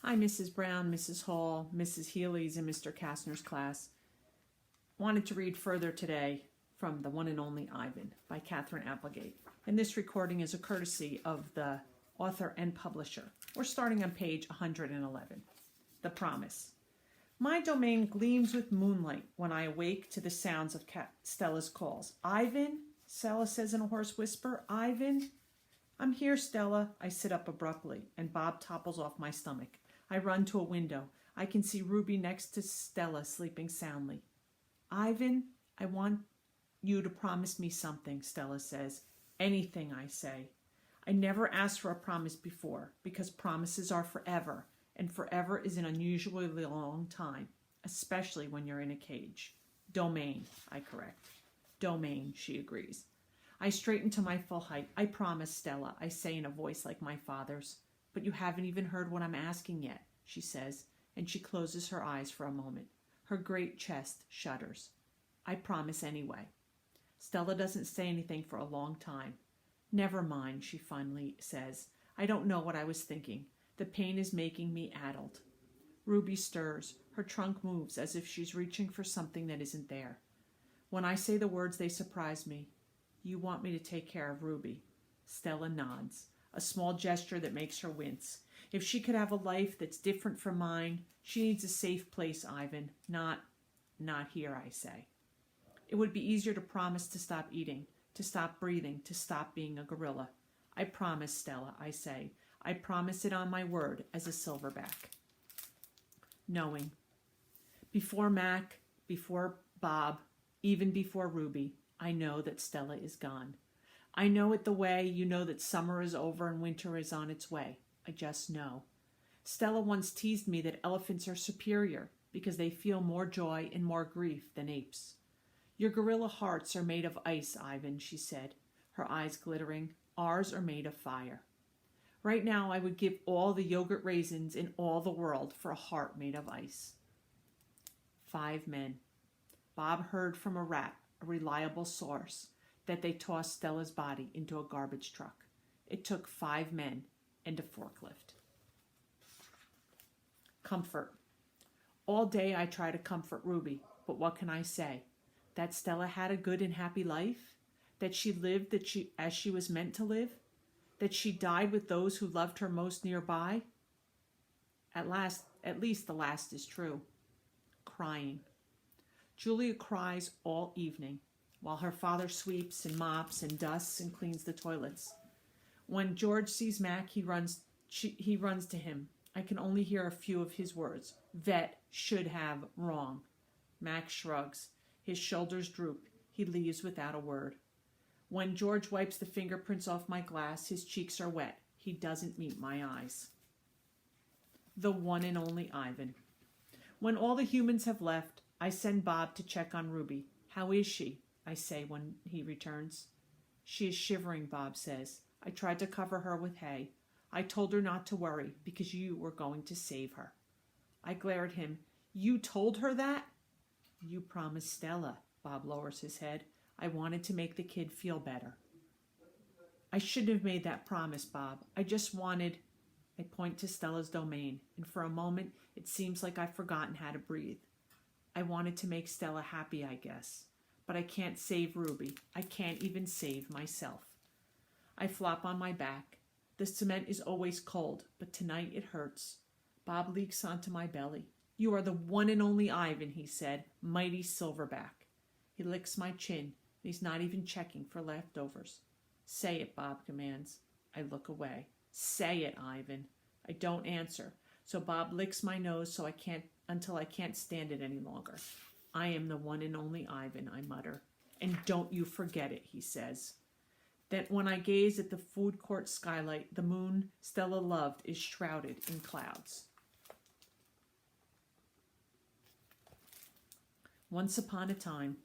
Hi, Mrs. Brown, Mrs. Hall, Mrs. Healy's, and Mr. Kastner's class. Wanted to read further today from The One and Only Ivan by Katherine Applegate. And this recording is a courtesy of the author and publisher. We're starting on page 111. The Promise. My domain gleams with moonlight when I awake to the sounds of Stella's calls. Ivan, Stella says in a hoarse whisper. Ivan? I'm here, Stella. I sit up abruptly, and Bob topples off my stomach. I run to a window. I can see Ruby next to Stella sleeping soundly. Ivan, I want you to promise me something, Stella says. Anything, I say. I never asked for a promise before, because promises are forever, and forever is an unusually long time, especially when you're in a cage. Domain, I correct. Domain, she agrees. I straighten to my full height. I promise, Stella, I say in a voice like my father's. But you haven't even heard what I'm asking yet, she says, and she closes her eyes for a moment. Her great chest shudders. I promise anyway. Stella doesn't say anything for a long time. Never mind, she finally says. I don't know what I was thinking. The pain is making me addled. Ruby stirs. Her trunk moves as if she's reaching for something that isn't there. When I say the words, they surprise me. You want me to take care of Ruby. Stella nods, a small gesture that makes her wince. If she could have a life that's different from mine, she needs a safe place, Ivan. Not here, I say. It would be easier to promise to stop eating, to stop breathing, to stop being a gorilla. I promise, Stella, I say. I promise it on my word as a silverback. Knowing. Before Mac, before Bob, even before Ruby, I know that Stella is gone. I know it the way you know that summer is over and winter is on its way. I just know. Stella once teased me that elephants are superior because they feel more joy and more grief than apes. Your gorilla hearts are made of ice, Ivan, she said, her eyes glittering. Ours are made of fire. Right now I would give all the yogurt raisins in all the world for a heart made of ice. 5 men. Bob heard from a rat, a reliable source, that they tossed Stella's body into a garbage truck. It took 5 men and a forklift. Comfort. All day I try to comfort Ruby, but what can I say? That Stella had a good and happy life? That she lived as she was meant to live? That she died with those who loved her most nearby? At least the last is true. Crying. Julia cries all evening, while her father sweeps and mops and dusts and cleans the toilets. When George sees Mac, he runs to him. I can only hear a few of his words. Vet, should have, wrong. Mac shrugs. His shoulders droop. He leaves without a word. When George wipes the fingerprints off my glass, his cheeks are wet. He doesn't meet my eyes. The one and only Ivan. When all the humans have left, I send Bob to check on Ruby. How is she? I say when he returns. She is shivering, Bob says. I tried to cover her with hay. I told her not to worry because you were going to save her. I glare at him. You told her that? You promised Stella. Bob lowers his head. I wanted to make the kid feel better. I shouldn't have made that promise, Bob. I just wanted... I point to Stella's domain, and for a moment it seems like I've forgotten how to breathe. I wanted to make Stella happy, I guess. But I can't save Ruby. I can't even save myself. I flop on my back. The cement is always cold, but tonight it hurts. Bob leaks onto my belly. You are the one and only Ivan, he said, mighty silverback. He licks my chin. He's not even checking for leftovers. Say it, Bob commands. I look away. Say it, Ivan. I don't answer. So Bob licks my nose until I can't stand it any longer. I am the one and only Ivan, I mutter. And don't you forget it, he says. Then when I gaze at the food court skylight, the moon Stella loved is shrouded in clouds. Once upon a time.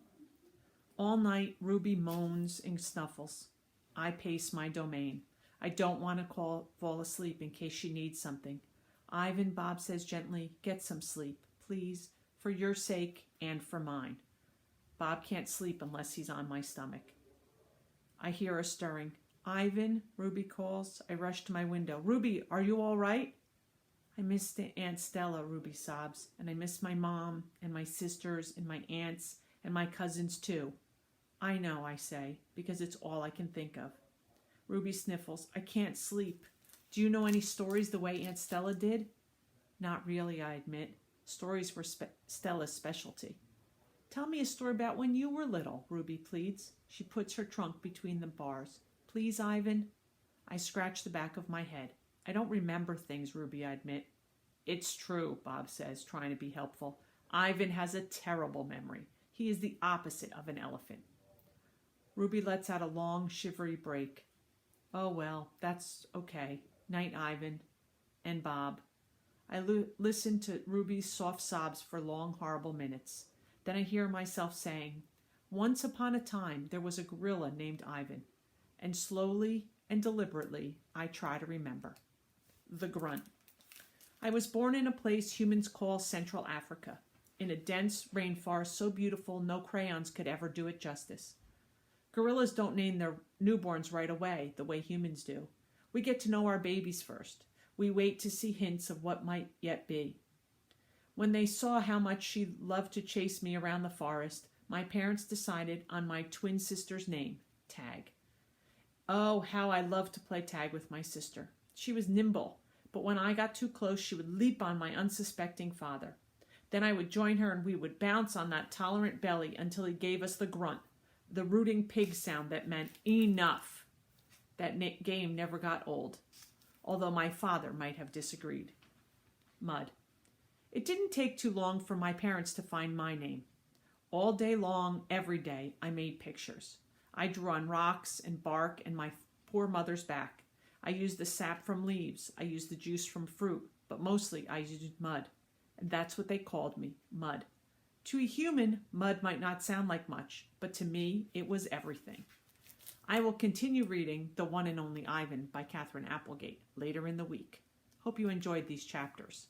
All night, Ruby moans and snuffles. I pace my domain. I don't want to fall asleep in case she needs something. Ivan, Bob says gently, get some sleep, please, for your sake and for mine. Bob can't sleep unless he's on my stomach. I hear a stirring. Ivan, Ruby calls. I rush to my window. Ruby, are you all right? I miss Aunt Stella, Ruby sobs, and I miss my mom and my sisters and my aunts and my cousins too. I know, I say, because it's all I can think of. Ruby sniffles. I can't sleep. Do you know any stories the way Aunt Stella did? Not really, I admit. Stories were Stella's specialty. Tell me a story about when you were little, Ruby pleads. She puts her trunk between the bars. Please, Ivan? I scratch the back of my head. I don't remember things, Ruby, I admit. It's true, Bob says, trying to be helpful. Ivan has a terrible memory. He is the opposite of an elephant. Ruby lets out a long, shivery break. Oh, well, that's okay. Night, Ivan. And Bob. I listen to Ruby's soft sobs for long, horrible minutes. Then I hear myself saying, once upon a time there was a gorilla named Ivan. And slowly and deliberately I try to remember. The grunt. I was born in a place humans call Central Africa, in a dense rainforest so beautiful no crayons could ever do it justice. Gorillas don't name their newborns right away, the way humans do. We get to know our babies first. We wait to see hints of what might yet be. When they saw how much she loved to chase me around the forest, my parents decided on my twin sister's name, Tag. Oh, how I loved to play tag with my sister. She was nimble, but when I got too close, she would leap on my unsuspecting father. Then I would join her and we would bounce on that tolerant belly until he gave us the grunt, the rooting pig sound that meant enough. That game never got old, although my father might have disagreed. Mud. It didn't take too long for my parents to find my name. All day long, every day, I made pictures. I drew on rocks and bark and my poor mother's back. I used the sap from leaves. I used the juice from fruit, but mostly I used mud. And that's what they called me, Mud. To a human, mud might not sound like much, but to me, it was everything. I will continue reading The One and Only Ivan by Katherine Applegate later in the week. Hope you enjoyed these chapters.